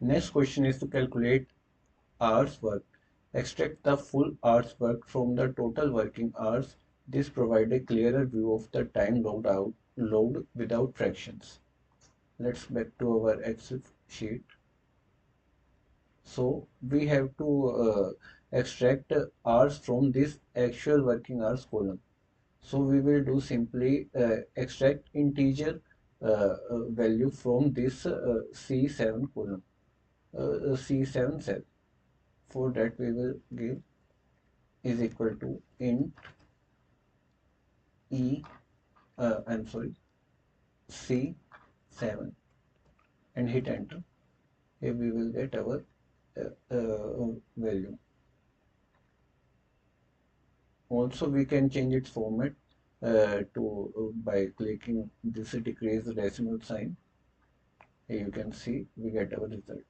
Next question is to calculate hours worked. Extract the full hours worked from the total working hours. This provides a clearer view of the time load without fractions. Let's back to our Excel sheet. So we have to extract hours from this actual working hours column. So we will do simply extract integer value from this C7 column, C7 cell. For that we will give is equal to int e, I'm sorry, C7 and hit enter. Here we will get our value. Also we can change its format to by clicking this decrease decimal sign. Here you can see we get our result.